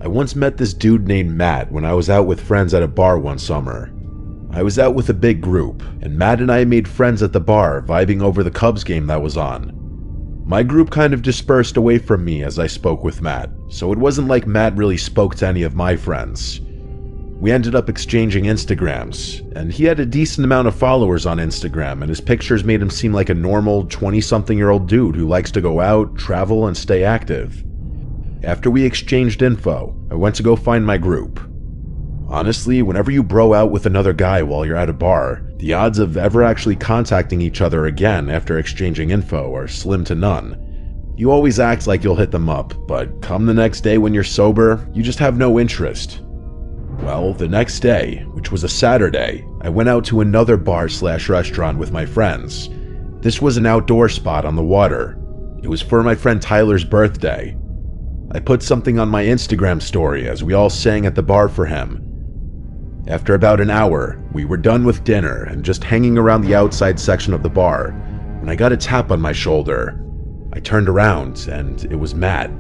I once met this dude named Matt when I was out with friends at a bar one summer. I was out with a big group, and Matt and I made friends at the bar, vibing over the Cubs game that was on. My group kind of dispersed away from me as I spoke with Matt, so it wasn't like Matt really spoke to any of my friends. We ended up exchanging Instagrams, and he had a decent amount of followers on Instagram, and his pictures made him seem like a normal 20-something-year-old dude who likes to go out, travel, and stay active. After we exchanged info, I went to go find my group. Honestly, whenever you bro out with another guy while you're at a bar, the odds of ever actually contacting each other again after exchanging info are slim to none. You always act like you'll hit them up, but come the next day when you're sober, you just have no interest. Well, the next day, which was a Saturday, I went out to another bar/restaurant with my friends. This was an outdoor spot on the water. It was for my friend Tyler's birthday. I put something on my Instagram story as we all sang at the bar for him. After about an hour, we were done with dinner and just hanging around the outside section of the bar when I got a tap on my shoulder. I turned around and it was Matt.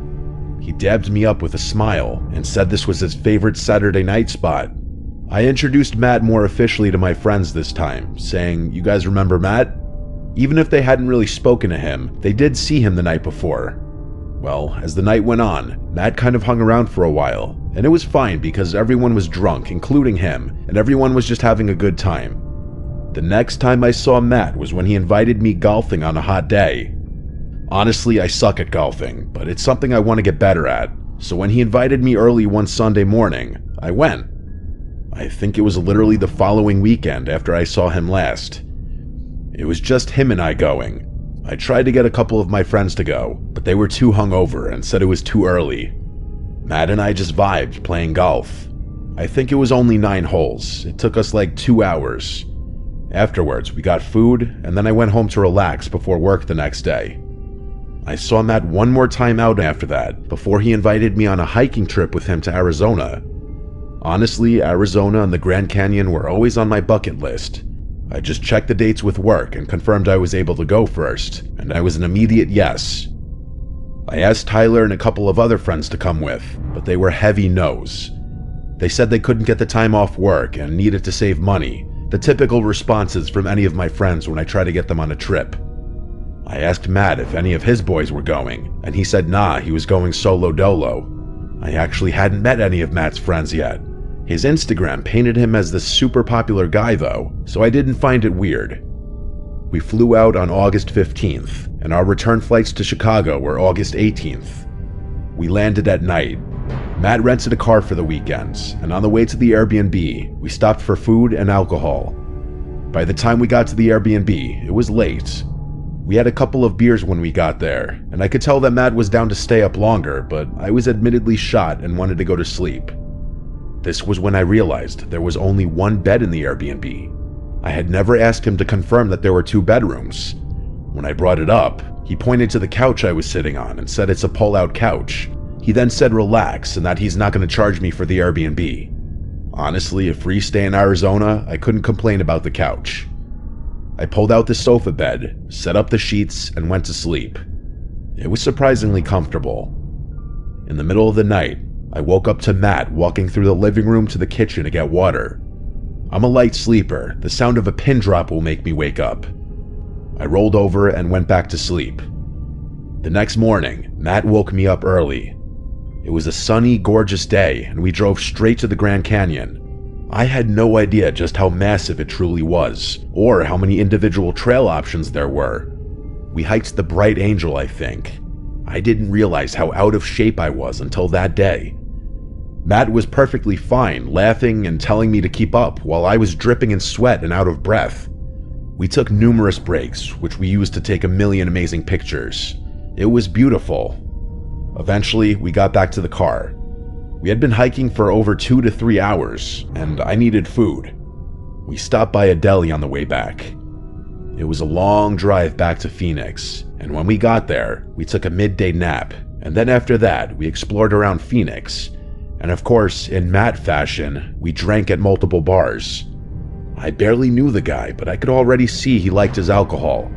He dabbed me up with a smile and said this was his favorite Saturday night spot. I introduced Matt more officially to my friends this time, saying, "You guys remember Matt?" Even if they hadn't really spoken to him, they did see him the night before. Well, as the night went on, Matt kind of hung around for a while, and it was fine because everyone was drunk, including him, and everyone was just having a good time. The next time I saw Matt was when he invited me golfing on a hot day. Honestly, I suck at golfing, but it's something I want to get better at, so when he invited me early one Sunday morning, I went. I think it was literally the following weekend after I saw him last. It was just him and I going. I tried to get a couple of my friends to go, but they were too hungover and said it was too early. Matt and I just vibed playing golf. I think it was only 9 holes. It took us like 2 hours. Afterwards, we got food, and then I went home to relax before work the next day. I saw Matt one more time out after that, before he invited me on a hiking trip with him to Arizona. Honestly, Arizona and the Grand Canyon were always on my bucket list. I just checked the dates with work and confirmed I was able to go first, and I was an immediate yes. I asked Tyler and a couple of other friends to come with, but they were heavy no's. They said they couldn't get the time off work and needed to save money, the typical responses from any of my friends when I try to get them on a trip. I asked Matt if any of his boys were going, and he said nah, he was going solo dolo. I actually hadn't met any of Matt's friends yet. His Instagram painted him as this super popular guy though, so I didn't find it weird. We flew out on August 15th, and our return flights to Chicago were August 18th. We landed at night. Matt rented a car for the weekends, and on the way to the Airbnb, we stopped for food and alcohol. By the time we got to the Airbnb, it was late. We had a couple of beers when we got there, and I could tell that Matt was down to stay up longer, but I was admittedly shot and wanted to go to sleep. This was when I realized there was only one bed in the Airbnb. I had never asked him to confirm that there were 2 bedrooms. When I brought it up, he pointed to the couch I was sitting on and said it's a pull-out couch. He then said relax and that he's not going to charge me for the Airbnb. Honestly, a free stay in Arizona, I couldn't complain about the couch. I pulled out the sofa bed, set up the sheets, and went to sleep. It was surprisingly comfortable. In the middle of the night, I woke up to Matt walking through the living room to the kitchen to get water. I'm a light sleeper. The sound of a pin drop will make me wake up. I rolled over and went back to sleep. The next morning, Matt woke me up early. It was a sunny, gorgeous day, and we drove straight to the Grand Canyon. I had no idea just how massive it truly was, or how many individual trail options there were. We hiked the Bright Angel, I think. I didn't realize how out of shape I was until that day. Matt was perfectly fine, laughing and telling me to keep up while I was dripping in sweat and out of breath. We took numerous breaks, which we used to take a million amazing pictures. It was beautiful. Eventually, we got back to the car. We had been hiking for over 2 to 3 hours, and I needed food. We stopped by a deli on the way back. It was a long drive back to Phoenix, and when we got there, we took a midday nap, and then after that, we explored around Phoenix. And of course, in Matt fashion, we drank at multiple bars. I barely knew the guy, but I could already see he liked his alcohol.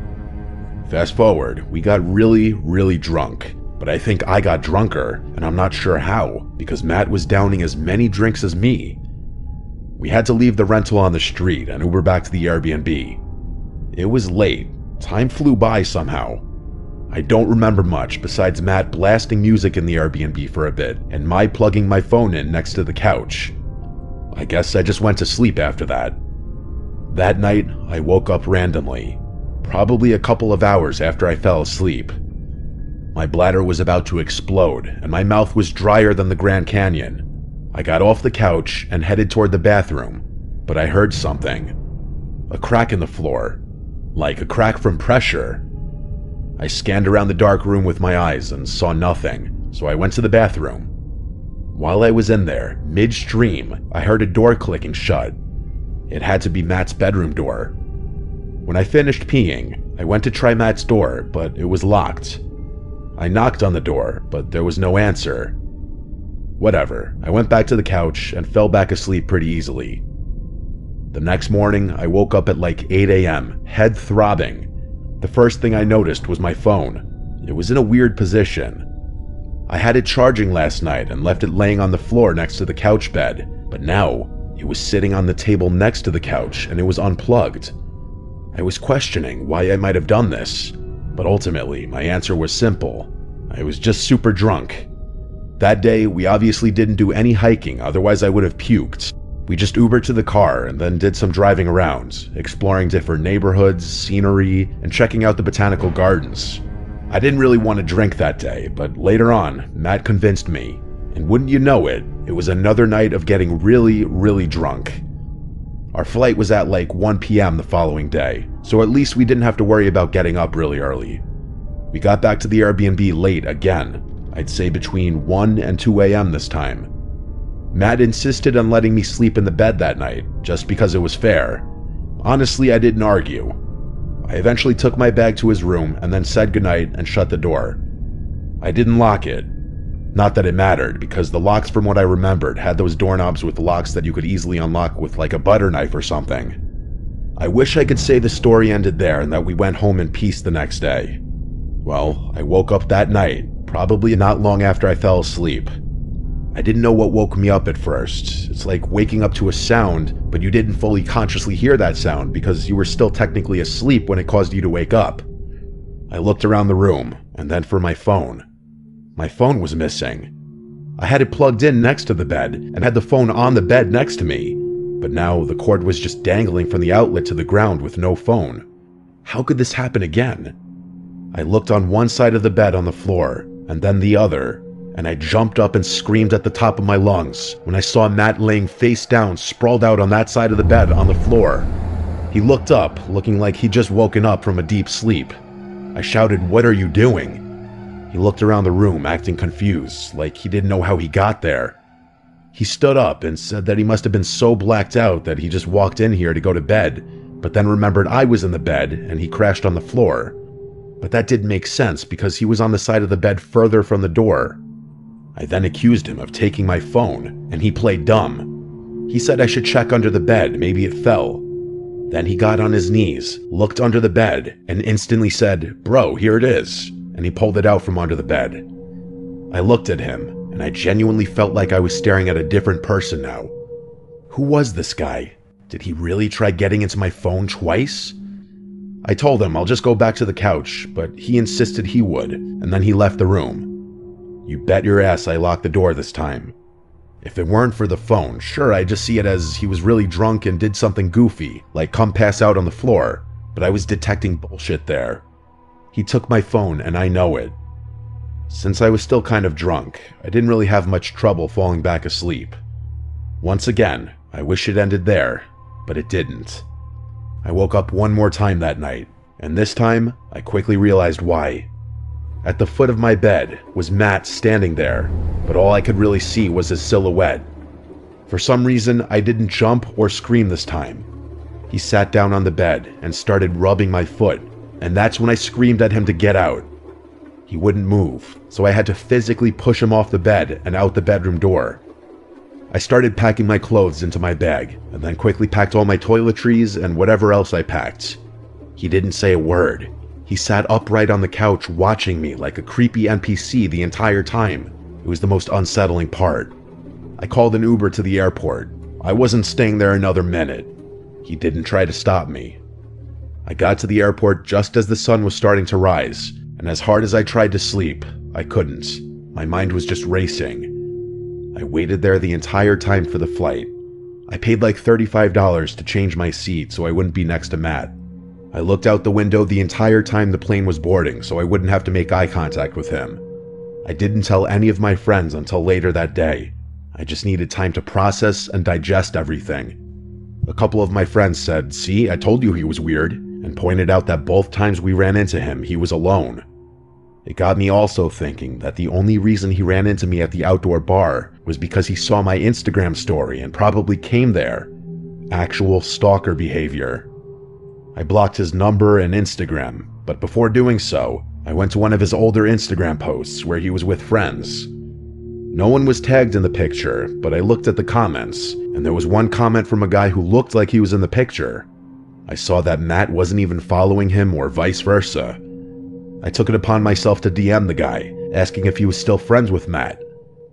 Fast forward, we got really, really drunk. but I think I got drunker, and I'm not sure how, because Matt was downing as many drinks as me. We had to leave the rental on the street and Uber back to the Airbnb. It was late. Time flew by somehow. I don't remember much besides Matt blasting music in the Airbnb for a bit and my plugging my phone in next to the couch. I guess I just went to sleep after that. That night, I woke up randomly, probably a couple of hours after I fell asleep. My bladder was about to explode and my mouth was drier than the Grand Canyon. I got off the couch and headed toward the bathroom, but I heard something. A crack in the floor, like a crack from pressure. I scanned around the dark room with my eyes and saw nothing, so I went to the bathroom. While I was in there, midstream, I heard a door clicking shut. It had to be Matt's bedroom door. When I finished peeing, I went to try Matt's door, but it was locked. I knocked on the door, but there was no answer. Whatever, I went back to the couch and fell back asleep pretty easily. The next morning, I woke up at like 8 a.m., head throbbing. The first thing I noticed was my phone. It was in a weird position. I had it charging last night and left it laying on the floor next to the couch bed, but now it was sitting on the table next to the couch and it was unplugged. I was questioning why I might have done this, but ultimately my answer was simple. I was just super drunk. That day, we obviously didn't do any hiking, otherwise I would have puked. We just Ubered to the car and then did some driving around, exploring different neighborhoods, scenery, and checking out the botanical gardens. I didn't really want to drink that day, but later on, Matt convinced me, and wouldn't you know it, it was another night of getting really, really drunk. Our flight was at like 1 p.m. the following day, so at least we didn't have to worry about getting up really early. We got back to the Airbnb late again. I'd say between 1 and 2 a.m. this time. Matt insisted on letting me sleep in the bed that night, just because it was fair. Honestly, I didn't argue. I eventually took my bag to his room and then said goodnight and shut the door. I didn't lock it. Not that it mattered, because the locks from what I remembered had those doorknobs with locks that you could easily unlock with like a butter knife or something. I wish I could say the story ended there and that we went home in peace the next day. Well, I woke up that night, probably not long after I fell asleep. I didn't know what woke me up at first. It's like waking up to a sound, but you didn't fully consciously hear that sound because you were still technically asleep when it caused you to wake up. I looked around the room, and then for my phone. My phone was missing. I had it plugged in next to the bed, and had the phone on the bed next to me, but now the cord was just dangling from the outlet to the ground with no phone. How could this happen again? I looked on one side of the bed on the floor, and then the other, and I jumped up and screamed at the top of my lungs when I saw Matt laying face down, sprawled out on that side of the bed on the floor. He looked up, looking like he'd just woken up from a deep sleep. I shouted, "What are you doing?" He looked around the room, acting confused, like he didn't know how he got there. He stood up and said that he must have been so blacked out that he just walked in here to go to bed, but then remembered I was in the bed and he crashed on the floor. But that didn't make sense because he was on the side of the bed further from the door. I then accused him of taking my phone, and he played dumb. He said I should check under the bed, maybe it fell. Then he got on his knees, looked under the bed, and instantly said, "Bro, here it is," and he pulled it out from under the bed. I looked at him, and I genuinely felt like I was staring at a different person now. Who was this guy? Did he really try getting into my phone twice? I told him I'll just go back to the couch, but he insisted he would, and then he left the room. You bet your ass I locked the door this time. If it weren't for the phone, sure, I'd just see it as he was really drunk and did something goofy, like come pass out on the floor, but I was detecting bullshit there. He took my phone, and I know it. Since I was still kind of drunk, I didn't really have much trouble falling back asleep. Once again, I wish it ended there, but it didn't. I woke up one more time that night, and this time, I quickly realized why. At the foot of my bed was Matt standing there, but all I could really see was his silhouette. For some reason, I didn't jump or scream this time. He sat down on the bed and started rubbing my foot, and that's when I screamed at him to get out. He wouldn't move, so I had to physically push him off the bed and out the bedroom door. I started packing my clothes into my bag, and then quickly packed all my toiletries and whatever else I packed. He didn't say a word. He sat upright on the couch watching me like a creepy NPC the entire time. It was the most unsettling part. I called an Uber to the airport. I wasn't staying there another minute. He didn't try to stop me. I got to the airport just as the sun was starting to rise, and as hard as I tried to sleep, I couldn't. My mind was just racing. I waited there the entire time for the flight. I paid like $35 to change my seat so I wouldn't be next to Matt. I looked out the window the entire time the plane was boarding so I wouldn't have to make eye contact with him. I didn't tell any of my friends until later that day. I just needed time to process and digest everything. A couple of my friends said, "See, I told you he was weird," and pointed out that both times we ran into him, he was alone. It got me also thinking that the only reason he ran into me at the outdoor bar was because he saw my Instagram story and probably came there. Actual stalker behavior. I blocked his number and Instagram, but before doing so, I went to one of his older Instagram posts where he was with friends. No one was tagged in the picture, but I looked at the comments, and there was one comment from a guy who looked like he was in the picture. I saw that Matt wasn't even following him or vice versa. I took it upon myself to DM the guy, asking if he was still friends with Matt.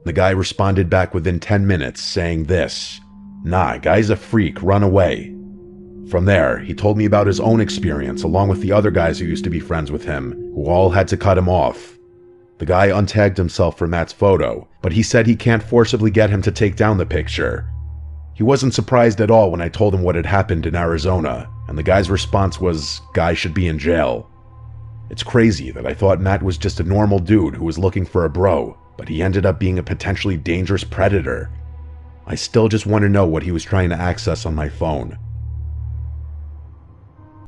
The guy responded back within 10 minutes saying this: "Nah, guy's a freak, run away." From there, he told me about his own experience along with the other guys who used to be friends with him, who all had to cut him off. The guy untagged himself for Matt's photo, but he said he can't forcibly get him to take down the picture. He wasn't surprised at all when I told him what had happened in Arizona, and the guy's response was, "Guy should be in jail." It's crazy that I thought Matt was just a normal dude who was looking for a bro, but he ended up being a potentially dangerous predator. I still just want to know what he was trying to access on my phone.